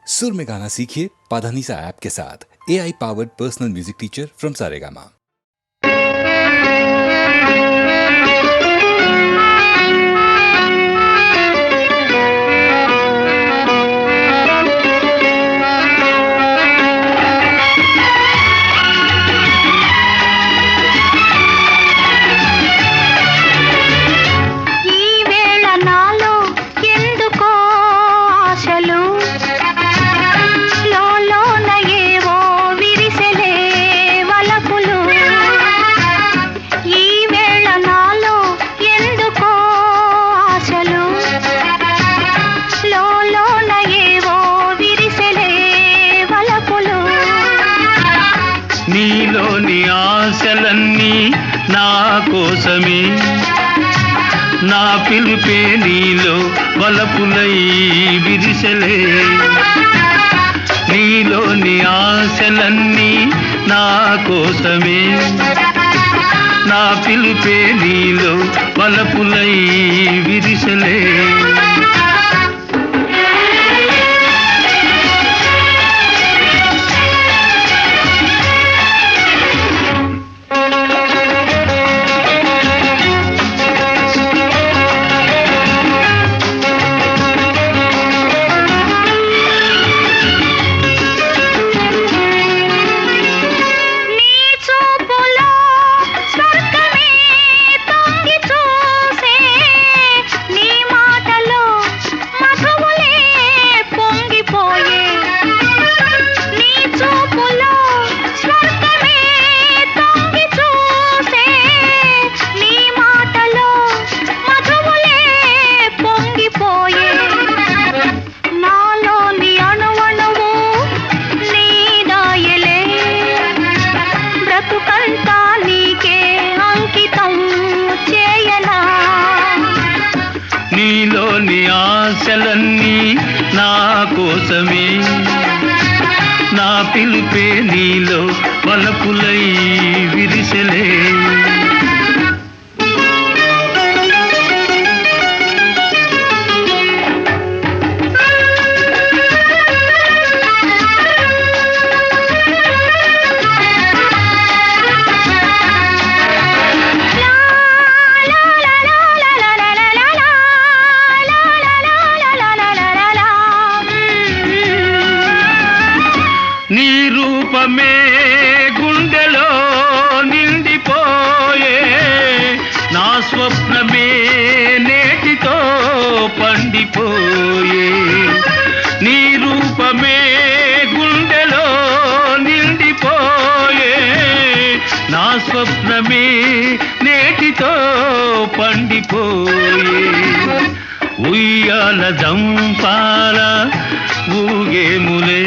सुर में गाना सीखिए पाधानीसा ऐप के साथ। AI powered personal music teacher from Saregama. నీలోని ఆశలన్నీ నా కోసమే, నా పిలుపే నీలో వలపులై విరిసెలే. నీలోని ఆశలన్నీ నా కోసమే, నా పిలుపే నీలో వలపులై విరిసెలే. నీలోని ఆశలన్నీ నా కోసమే, నా పిలుపే నీలో వలపులై విరిసెలే. నీ రూపమే గుండెలో నిండిపోయే, నా స్వప్నమే నేటితో పండిపోయే. నీ రూపమే గుండెలో నిండిపోయే, నా స్వప్నమే నేటితో పండిపోయే. ఉయ్యాల జంపాల ఊగేములే,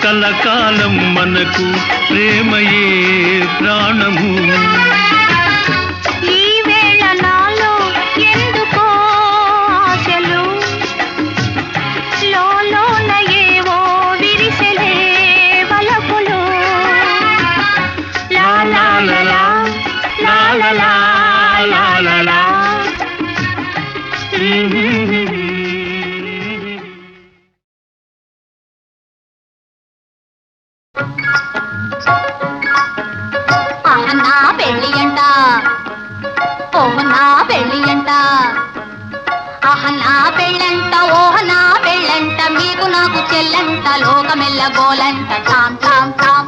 కలకాలం మనకు ప్రేమయే ప్రాణము. ఈ వేళ నాలో ఎందుకో ఆశలు, లోలోన ఏవో విరిసెలే వలపులు. లా లా లా లా లా లా లా లా లా. నా పెళ్ళి అంట, ఓహ నా పెళ్ళి అంట, ఆహ నా పెళ్ళంట, ఓహ నా పెళ్ళంట, మీకు నాకు చెల్లంట, లోకమెల్ల గోలంట, తాం తాం తాం.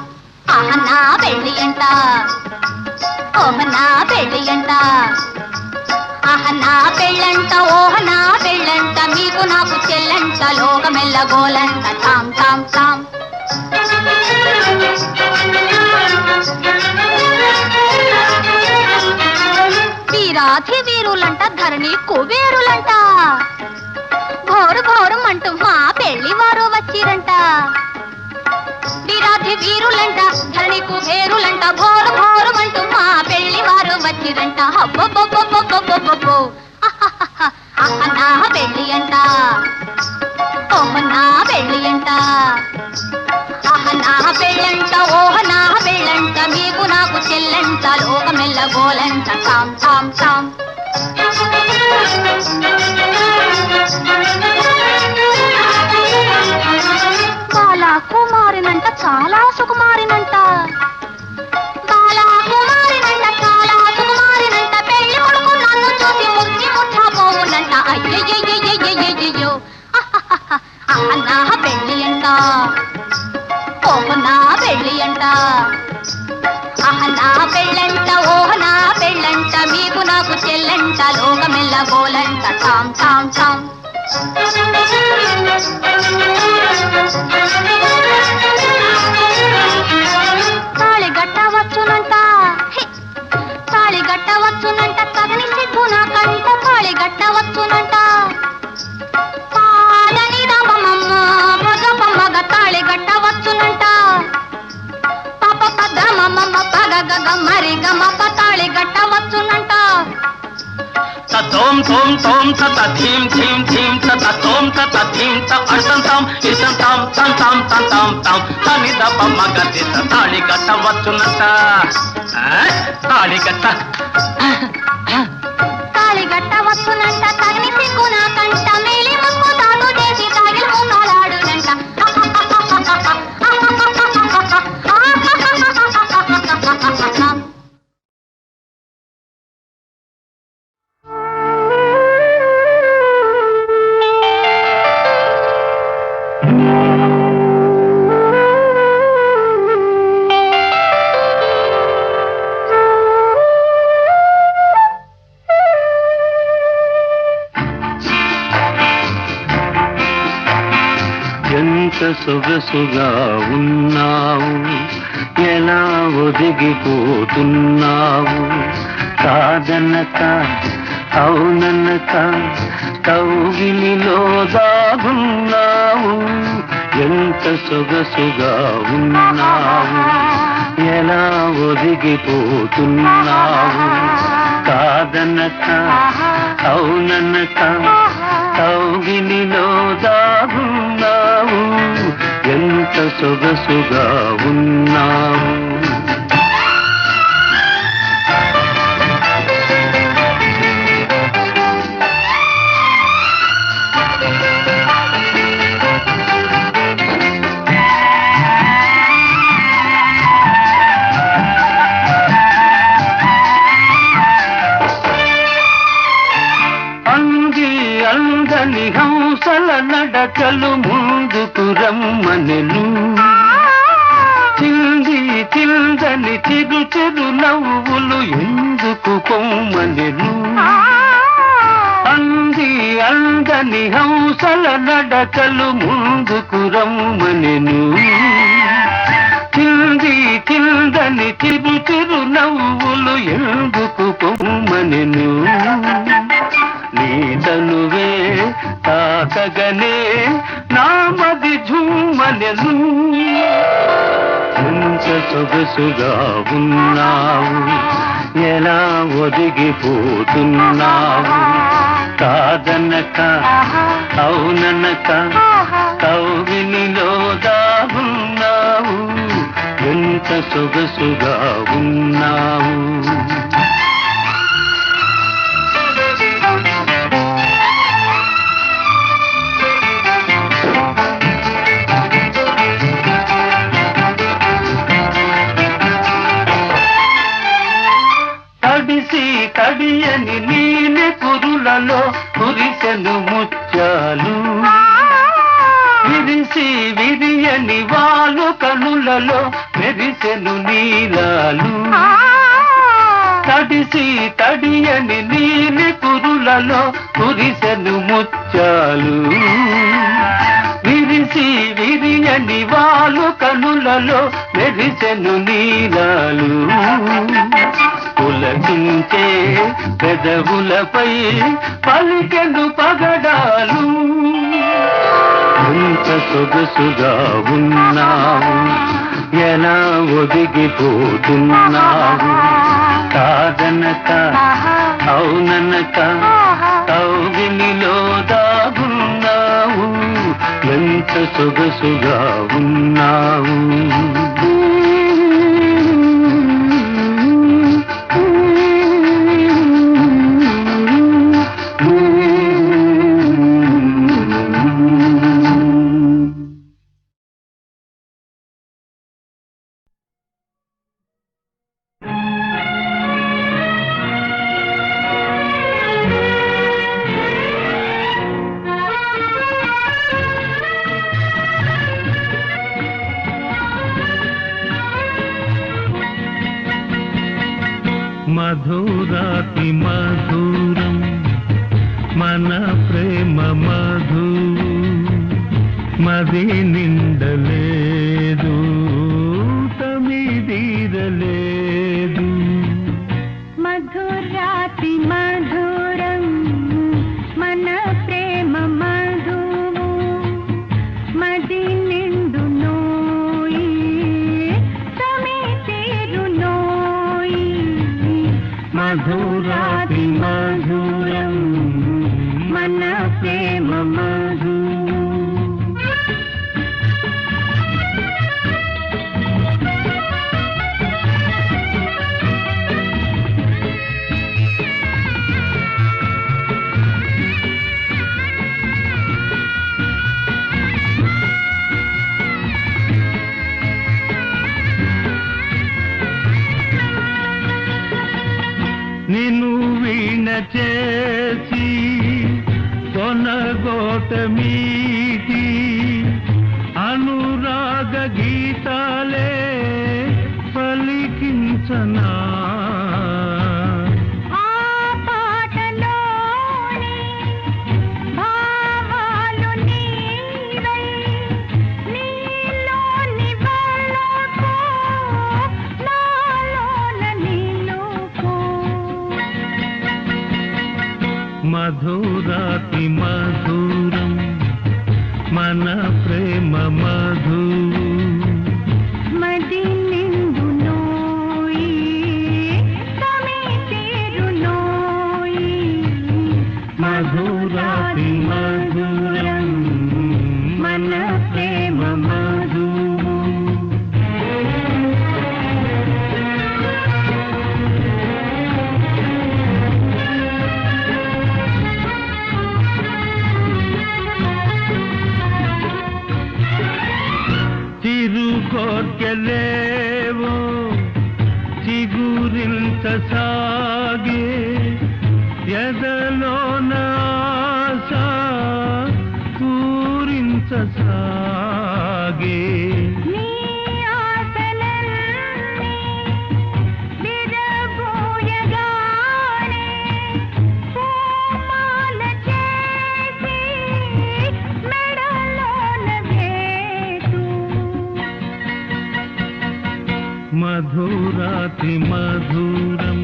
ఆహ నా పెళ్ళి అంట, ఓహ నా పెళ్ళి అంట, ఆహ నా పెళ్ళంట, ఓహ నా పెళ్ళంట, మీకు నాకు చెల్లంట, లోకమెల్ల గోలంట, తాం తాం తాం. వీరాధి వీరులంట, ధరణి కుబేరులంట, ఘోరు ఘోరమంటూ మా పెళ్లి వారు వచ్చిరంట. వీరాధి వీరులంట, ధరణి కుబేరులంట, ఘోరు ఘోరమంటూ మా పెళ్లి వారు వచ్చిరంట. హబ్బబ్బబ్బబ్బబ్బబ్బబ్బో నా పెళ్లి అంట, ఓహ నా పెళ్లి అంట, ఆహ నా పెళ్ళంట, ఓహ నా పెళ్ళంట, మీకు నాకు చెల్లంట, లోకమెల్ల గోలంట, తాం తాం తాం. చాలా సుకుమారినంట బాలా కుమారినంట చాలా సుకుమారినంట పెళ్లి కొడుకు నన్ను చూసి మురిసి ముఠాపోవునంట అయ్యయ్యయ్యయ్యయ్యయ్యో నా పెళ్ళి అంట ఓహ్ నా పెళ్ళి అంట నా పెళ్ళంట ఓహ్ నా పెళ్ళంట మీకు నాకు చెల్లంట లోకమెల్ల గోలంట టామ్ టామ్ టామ్ తాళి గట్టవచ్చునంట తాళి గట్టవచ్చునంట తగని సిగ్గు నాకంట తాళి గట్టవచ్చునంట పాదని రామమ్మ మగ తాళి గట్టవచ్చునంట పాప పద మమ్మ పగ గగ మరి గమ తాళి గట్టవచ్చునంట తోం తోం తోం తత థీం థీం థీం తత తోం తత థీం త అర్థం తాం ఇసం తాం తం తాం తం తాం తాం తని దప మగ దిశ తాళి కట్టవచ్చునంట తాళి కట్ట తాళి గట్టవచ్చునంట తగని సిగ్గు నాకంట మేలి ముక్కు తాను చేసి తాగిలి ఉన్నాడాడునంట ఎంత సొగసుగా ఉన్నావు ఎలా ఒదిగిపోతున్నావు కాదనక అవుననక కౌగిలిలో దాగున్నావు ఎంత సొగసుగా ఉన్నావు ఎలా ఒదిగిపోతున్నావు కాదనక అవుననక కౌగిలిలో దాగున్నావు ఎంత సొగసుగా ఉన్నావు అందని హంసల నడకలు ముందుకు రమ్మనెను చింది చిందని చిరు చిరు నవ్వులు ఎందుకు కొమ్మనెను అందని హంసల నడకలు ముందుకు రమ్మనెను చింది చిందని చిరు చిరు నవ్వులు ఎందుకు కొమ్మనెను నీ తనువే తాకగనే నామది ఝుమ్మనెను ఎంత సొగసుగా ఉన్నావు ఎలా ఒదిగిపోతున్నావు కాదనక అవుననక కౌగిలిలో దాగున్నావు ఎంత సొగసుగా ఉన్నావు తడిసి తడియని నీలి కురులలో కురిసెను ముత్యాలు విరిసి విరియని వాలు కనులలో మెరిసెను నీలాలు తడిసి తడియని నీలి కురులలో కురిసెను ముత్యాలు విరిసి విరియని వాలు కనులలో మెరిసెను నీలాలు పులకించే పెదవులపై పలికెను పగడాలు ఎంత సొగసుగా ఉన్నావు ఎలా ఒదిగిపోతున్నావు కాదనక అవుననక కౌగిలిలో దాగున్నావు ఎంత సొగసుగా ఉన్నావు మధురాతి మధురం మన ప్రేమ మధు మది నిండలేదు తమిదీరలేదు మధురాతి మధురం మన ప్రేమ మధు మది నిండు నోయి తమిదీరు నోయి మధురాతి మధురం మన ప్రేమ మధు నిన్ను వీణ చేసి కొనగోట మీటి అనురాగ గీతాలే పలికించనా ఆ పాటలోని భావాలు నీవై నీలోని వాళ్ళకు నాలోన నీలోకు మధురాతి మధురం మన ప్రేమ మధు మది నిండు నోయి తమిదీరు నోయి మధురాతి మధురం మన ప్రేమ మధు తిరుగోర్కెలేవో చిగురింత సాగే ఎదలోన ఆశ పూరించ సాగే నీ ఆశలన్నీ విరబోయగానే పూమాల చేసి మెడలోన వేసు మధురాతి మధురం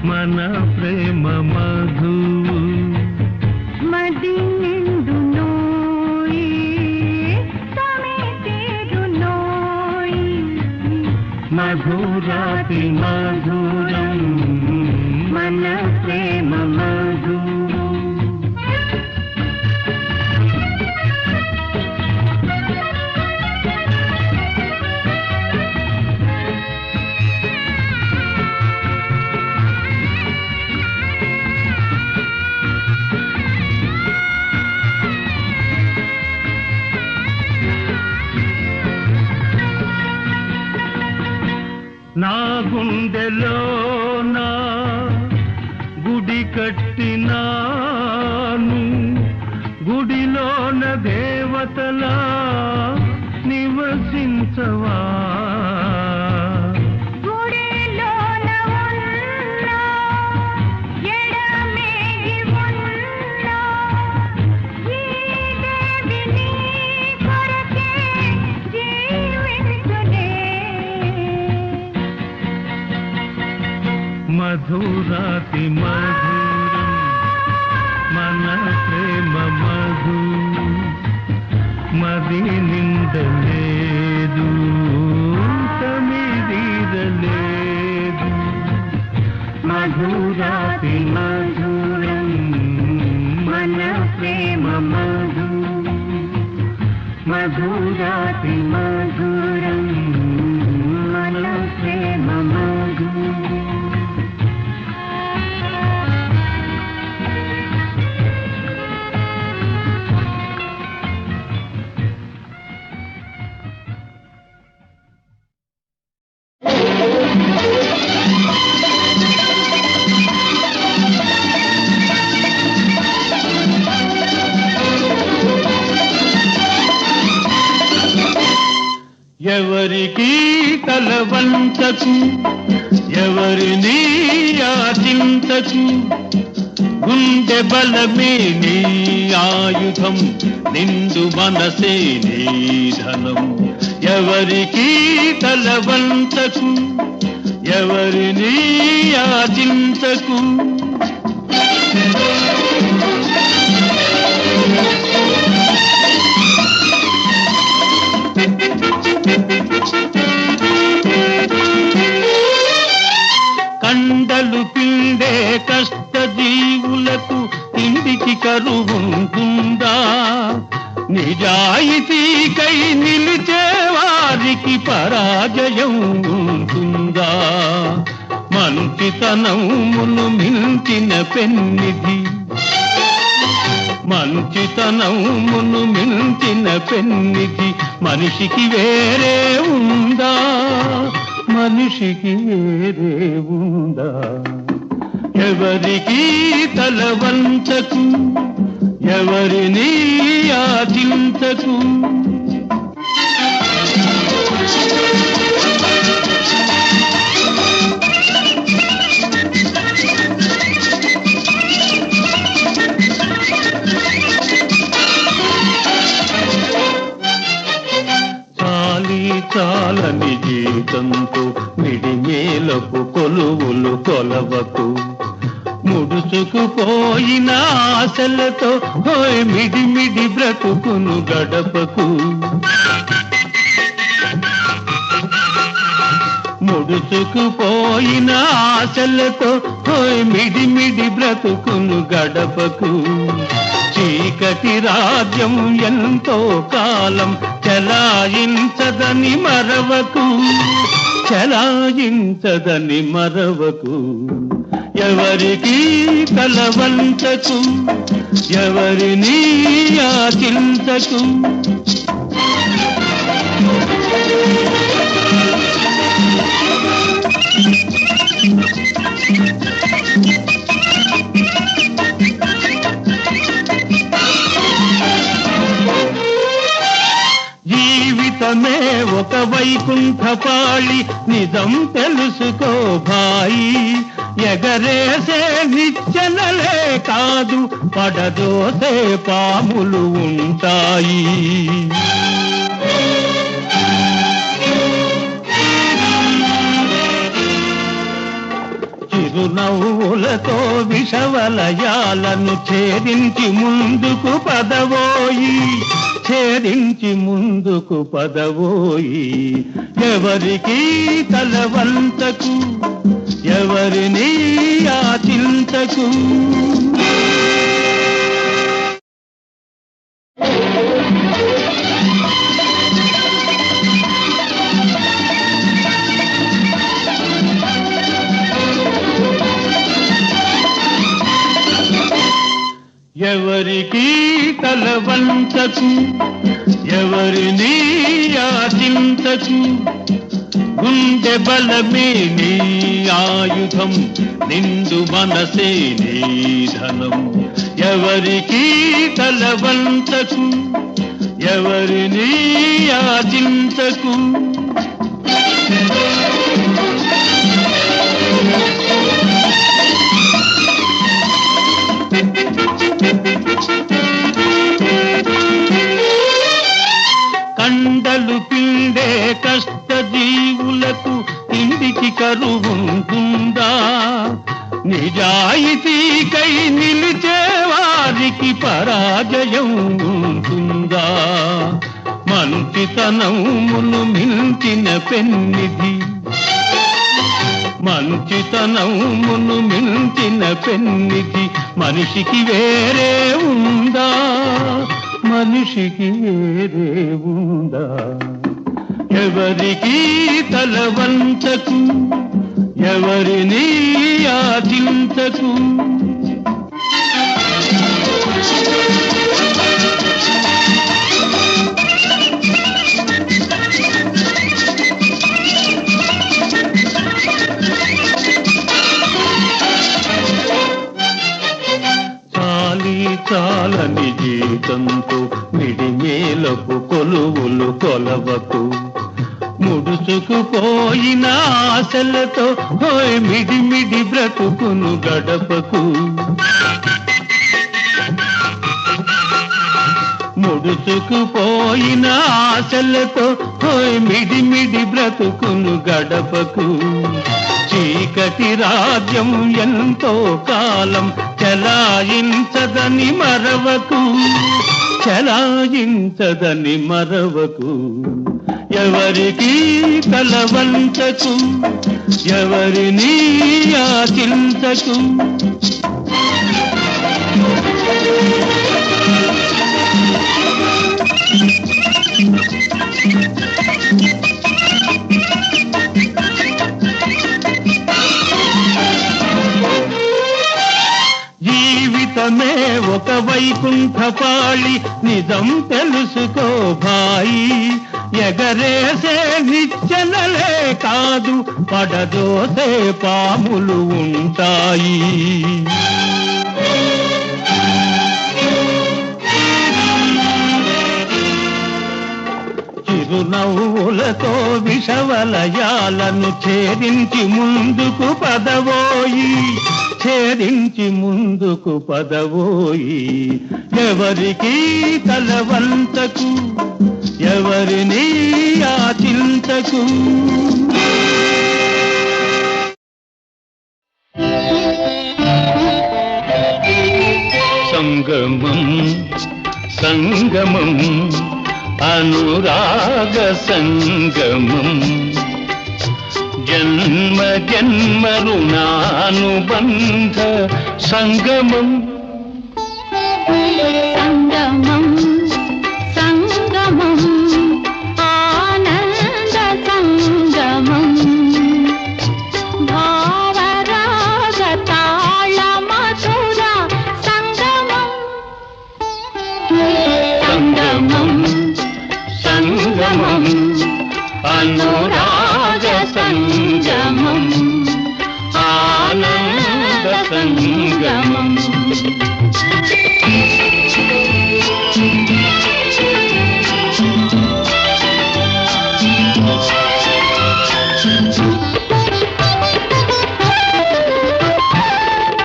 మన ప్రేమ మధు మది నిండు నోయి తమిదీరు నోయి మధురాతి మధురం మన ప్రేమ మధు నా గుండెలోన గుడి కట్టినాను గుడిలోన దేవతలా నివసించవా గుడిలోన ఉన్న ఎడమేగి ఉన్న ఈ దేవి నీ కొరకే జీవించునే మధురాతి మధురం మన ప్రేమ మధు మది నిండలేదు తమిదీరలేదు మధురాతి మధురం మన ప్రేమ మధు మధురాతి మధురం మన ప్రేమ మధు ఎవరికి తల వంచకు ఎవరిని యాచించకు గుండె బలమే నీ ఆయుధం నిండు మనసే నీ ధనం ఎవరికి తల వంచకు ఎవరిని యాచించకు కండలు పిండే కష్ట జీవులకు ఇంటికి కరువుంటుందా నిజాయితీకై నిలిచే వారికి పరాజయం ఉంటుందా మంచితనమును మించిన పెన్నిధి మంచితనమును మించిన పెన్నిధి మనిషికి వేరే ఉందా మనిషికి వేరే ఉందా ఎవరికి తల వంచకు ఎవరిని యాచించకు చాలని జీతంతో మిడిమేలకు కొలువులు కొలవకు ముడుచుకుపోయిన ఆశలతో మిడిమిడి బ్రతుకును గడపకు ముడుచుకుపోయిన ఆశలతో మిడిమిడి బ్రతుకును గడపకు చీకటి రాజ్యం ఎంతో కాలం చలాయించదని మరవకు చలాయించదని మరవకు ఎవరికి తల వంచకు ఎవరిని యాచించకు జీవితమే ఒక వైకుంఠపాళి నిజం తెలుసుకో భాయి ఎగరేసే నిచ్చెనలే కాదు పడదోసే పాములు ఉంటాయి చిరునవ్వులతో విషవలయాలను ఛేదించి ముందుకు పదవోయి ఛేదించి ముందుకు పదవోయి ఎవరికి తల వంచకు ఎవరిని యాచించకు ఎవరికి తల వంచకు ఎవరిని యాచించకు గుండె బలమే నీ ఆయుధం నిండు మనసే నీ ధనం ఎవరికి తల వంచకు ఎవరిని యాచించకు కండలు పిండే కష్ట జీవులకు ఇంటికి కరువుంటుందా నిజాయితీకై నిలిచే వారికి పరాజయం ఉంటుందా మంచితనమును మించిన పెన్నిధి మంచితనమును మించిన పెన్నిధి మనిషికి వేరే ఉందా మనిషికి వేరే ఉందా ఎవరికి తల వంచకు ఎవరిని యాచించకు చాలని జీతంతో మిడిమేలకు కొలువులు కొలవకు ముడుచుకుపోయిన ఆశలతో హోయ్ మిడిమిడి బ్రతుకును గడపకు. ముడుచుకుపోయిన ఆశలతో హోయ్ మిడిమిడి బ్రతుకును గడపకు. చీకటి రాజ్యం ఎంతో కాలం చలాయించదని మరవకు, చలాయించదని మరవకు. ఎవరికి కలవంచకు, ఎవరిని ఆచించకు. జీవితమే ఒక వైకుంఠపాళి, నిజం తెలుసుకో భాయి. ఎగరేసే నిచ్చెనలే కాదు, పడదోసే పాములు ఉంటాయి. చిరునవ్వులతో విషవలయాలను ఛేదించి ముందుకు పదవోయి, ఛేదించి ముందుకు పదవోయి. ఎవరికి కలవంతకు, ఎవరిని ఆచించకు. సంగమం సంగమం అనురాగ సంగమం, జన్మ జన్మ రుణానుబంధ సంగమం. సంగమం సంగమం ఆనంద సంగమం, భావరాగ తాళ మధుర సంగమం. సంగమం సంగమం అనురాగ సంగమం, ఆనంద సంగమం.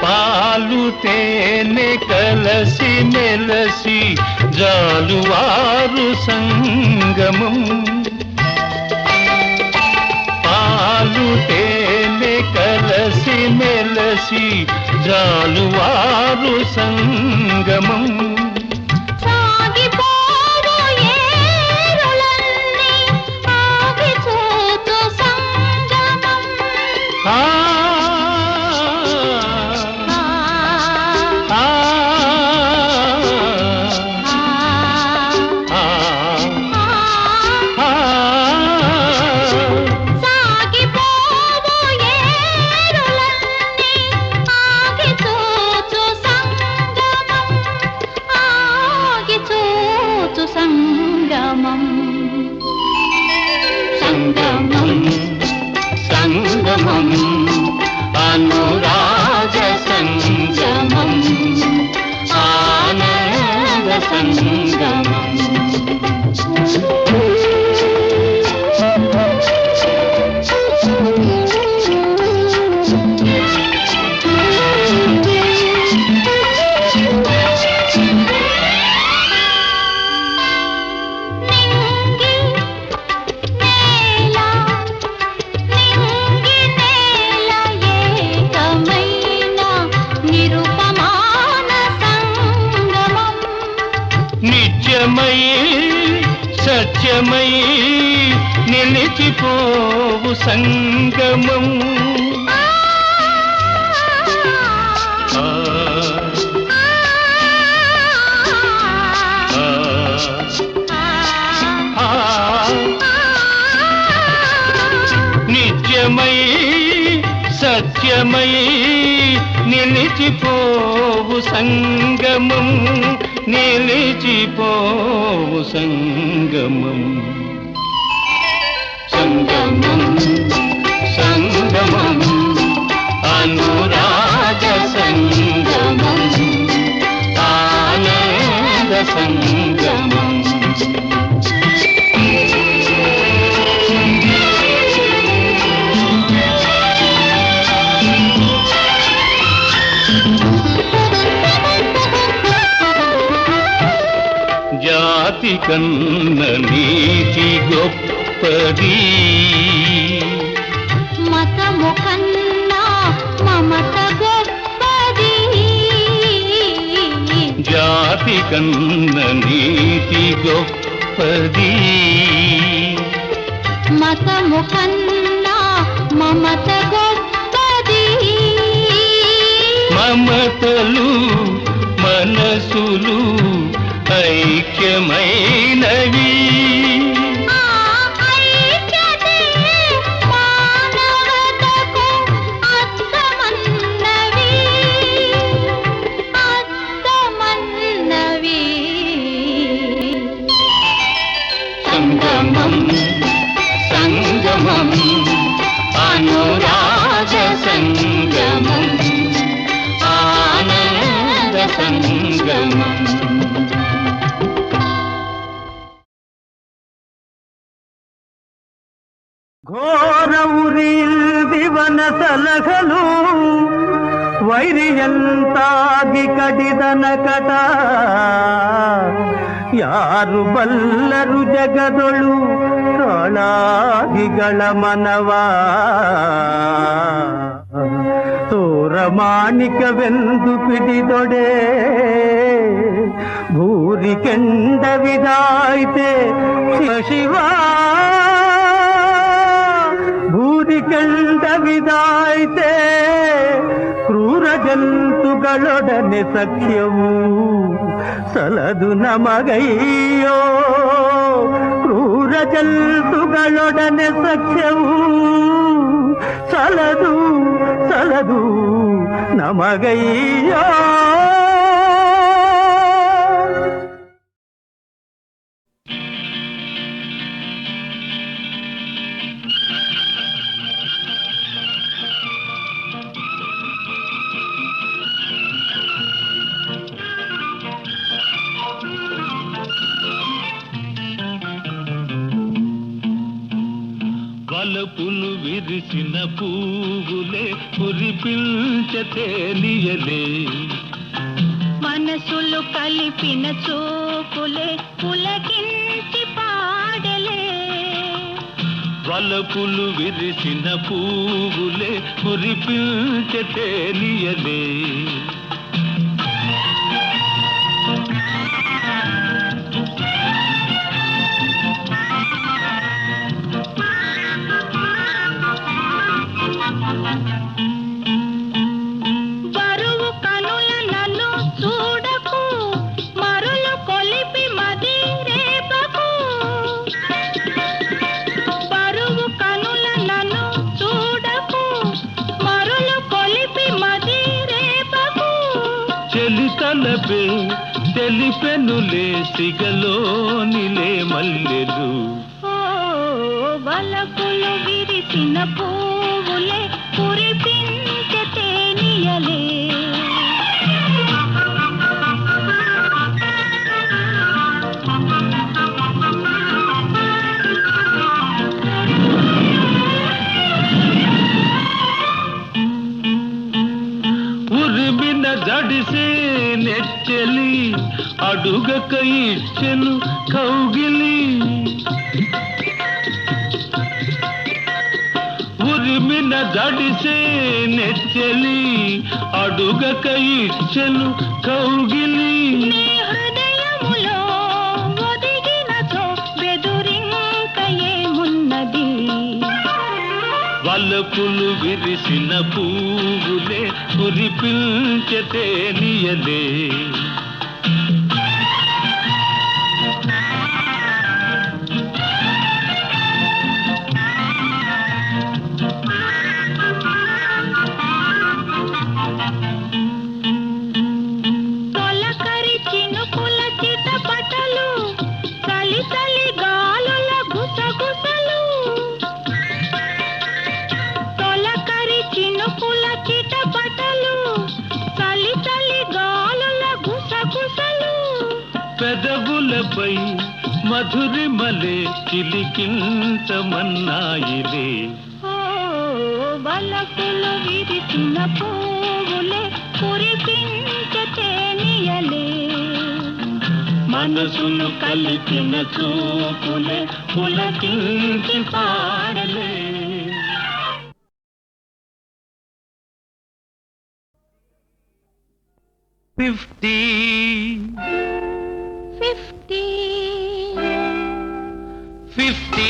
పాలు తేనె కలసి మెలసి జాలువారు సంగమం, పాలు తేనె కలసి మెలసి జాలువారు సంగమం. సాగిపోవు ఏరులన్నీ ఆగి చూచు సంగమం. ఆ సంగమం సంగమం అనురాగ సంగమం, ఆనంద సంగమం. నిత్యమై సత్యమై నిలిచిపోవు సంగమం. నిత్యమై సత్యమై నిలిచిపోవు సంగమం, నిలిచిపోవు సంగమం. సంగమం సంగమం అనురాగ సంగమం, ఆనంద సంగమం. కన్న నీతి గొప్పది మతము కన్నా మమత గొప్పది జాతి కన్న నీతి గొప్పది మతము కన్నా మమత గొప్పది మమతలు మనసులు ఐక్యమైనవి ఆ ఐక్యతే మానవతకు అర్థమన్నవి అర్థమన్నవి సంగమం సంగమం అనురాగ సంగమం ఆనంద సంగమం ಘೋರ ಉರಿಲ್ದಿವನ ಸಲಹಲು ವೈರಿಯಂತಾಗಿ ಕಡಿದನ ಕಟ ಯಾರು ಬಲ್ಲರು ಜಗದೊಳು ಕಾಳಾಗಿಗಳ ಮನವ ತೋರ ಮಾಣಿಕವೆಂದು ಪಿಡಿದೊಡೆ ಭೂರಿ ಕೆಂಡವಿದಾಯ್ತೆ ಶಿವ ಭೂರಿ ಕೆಂಡವಿದಾಯ್ತೆ ಕ್ರೂರ ಜಂತುಗಳೊಡನೆ ಸಖ್ಯವು ಸಲದು ನಮಗಯ್ಯೋ ಕ್ರೂರ ಜಂತುಗಳೊಡನೆ ಸಖ್ಯವು ಸಲದು ಸಲದು ನಮಗಯ್ಯೋ వలపులు విరిసిన పువ్వులే కురిపించతేలియలే మనసులు కలిపిన చూపులే పులకించి పాడలే వలపులు విరిసిన పువ్వులే కురిపించతేలియలే బరువు కనుల నన్ను చూడకు మరులు కొలిపి మది రేపకు బరువు కనుల నన్ను చూడకు మరులు కొలిపి మది రేపకు చెలితలపే తెలిపెనులే సిగలోనిలే మల్లెలు ఓ వలపులు విరిసిన పువ్వులే కురిపించే తేనియలే ఉరిమిన జడిసే నెచ్చలి అడుగక ఇచ్చెను కౌగిలి ఉరిమిన జడిసే నెచ్చలి అడుగక ఇచ్చెను కౌగిలి నీ హృదయములో ఒదిగినచో బెదురింక ఏమున్నది వలపులు విరిసిన పువ్వులే కురిపించతేలియలే తొలకరి చినుకుల చిటపటలు చలి చలి గాలుల గుసగుసలు తొలకరి చినుకుల చిటపటలు చలి చలి గాలుల గుసగుసలు పెదవులపై మధురిమలే చిలికించమన్నాయిలే ఓ వలపులు విరిసిన పువ్వులే కురిపించే తేనియలే మనసును కలిపిన చూపులే పులకించి పాడలే. ఫిఫ్టీ 50 50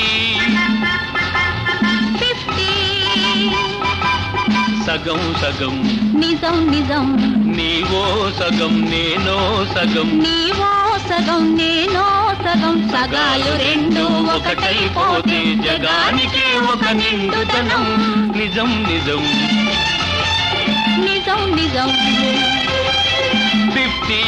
50 సగం సగం నిజం నిజం నీవో సగం నేనో సగం నీవో సగం నేనో సగం సగాలు రెండు ఒకటైపోతే జగానికి ఒక నిండుతనం. నిజం నిజం నిజం నిజం 50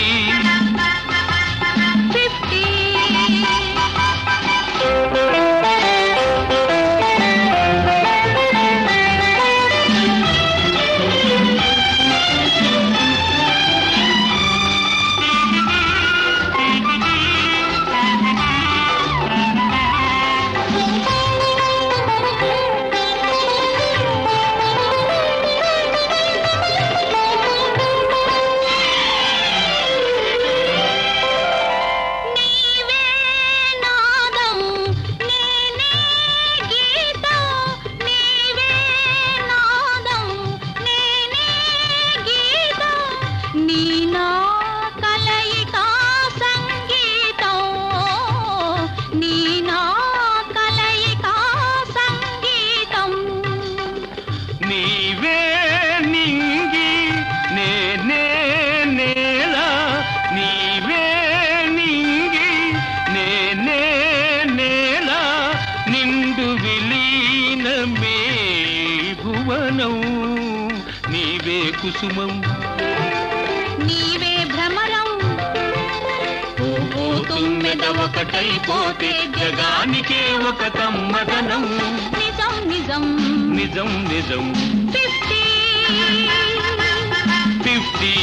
50 కుసుమం నీవే భ్రమరం తుమ్మెద ఒకటైపోతే జగానికే ఒక కమ్మదనం. నిజం నిజం నిజం నిజం 50 50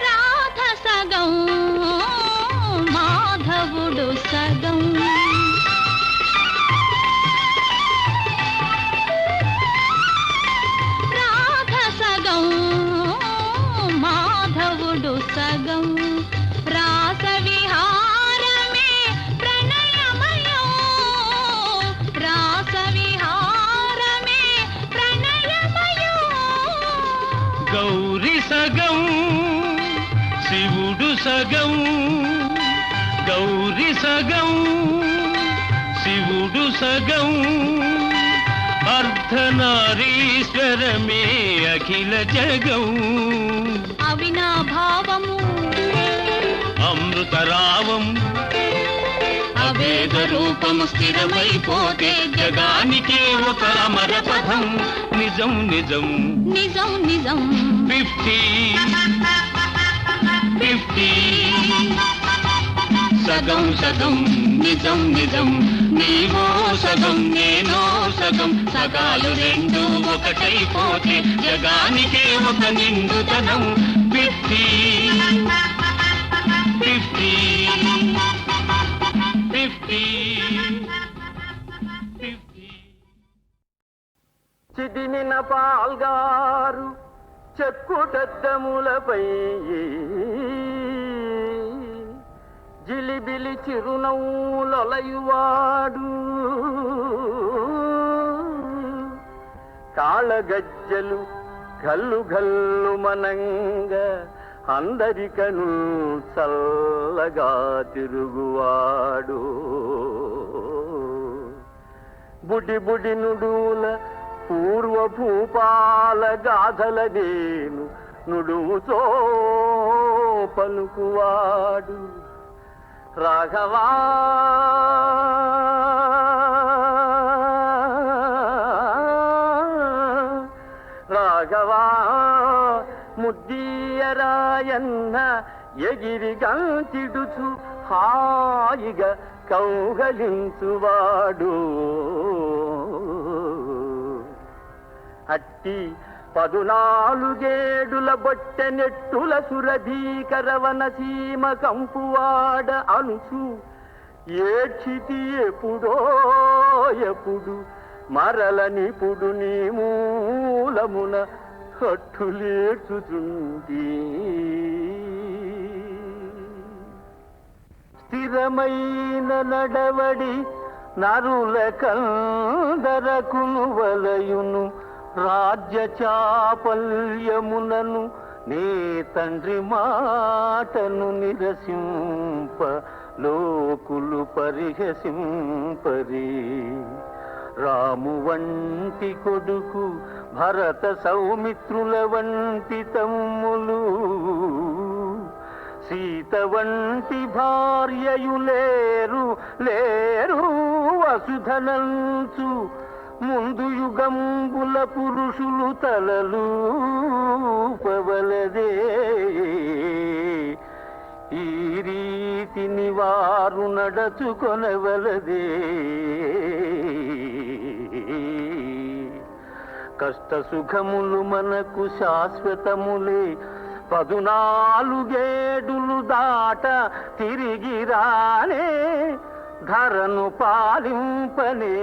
రాధ సగం మాధవుడు సగం రాధ సగం మాధవుడు సగం రాస విహారమే ప్రణయమయం రాస విహారమే ప్రణయమయం గౌరి సగం శివుడు సగం గౌరి సగం శివుడు సగం అర్ధనారీశ్వరమే అఖిల జగం. అవినాభావము అమృతరావం అవేద రూపము స్థిరమైపోతే జగానికే ఒక అమర పథం. నిజం నిజం నిజం నిజం 50 50 సగం సగం నిజం నిజం నీవో సగం నేనో సగం సగాలు రెండు ఒకటైపోతే జగానికే ఒక నిండుతనం. 50 50 50 50 చిదిమిన పాల్గారు చెక్కుటద్దములపై జిలిబిలి చిరునవ్వులొలయువాడు కాళగజ్జలు గల్లు గల్లు మనంగ అందరికను చల్లగా తిరుగువాడు బుడి బుడి నుడుల పూర్వ భూపాల గాథల నేను నుడువుతో పలుకువాడు రాఘవా రాఘవా ముద్దీయరాయన్న ఎగిరి గంతిడుచు హాయిగా కౌగలించువాడు. అట్టి 14 బొట్టె నెట్టుల సురభీకరవన సీమ కంపువాడ అనుసు ఏడ్చితి ఎప్పుడో ఎప్పుడు మరల నిపుడు నీ మూలమున కట్టులేచుచుంది. స్థిరమైన నడవడి నరుల కందరకును వలయును రాజ్య చాపల్యమునను నీ తండ్రి మాటను నిరసింప లోకులు పరిహసింపరి. రాము వంటి కొడుకు భరత సౌమిత్రుల వంటి తమ్ములు సీత వంటి భార్యయులేరు లేరు వసుధనంచు ముందు యుగంబుల పురుషులు తలలు పవలదే. ఈ రీతిని వారు నడచుకొనవలదే. కష్ట సుఖములు మనకు శాశ్వతములే 14 దాట తిరిగి రానే ధరను పాలింపనే.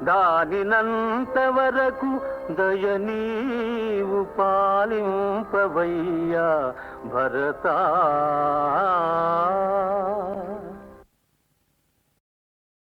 దానినంత వరకు దయనీవు పాలింపవయ్యా భరతా.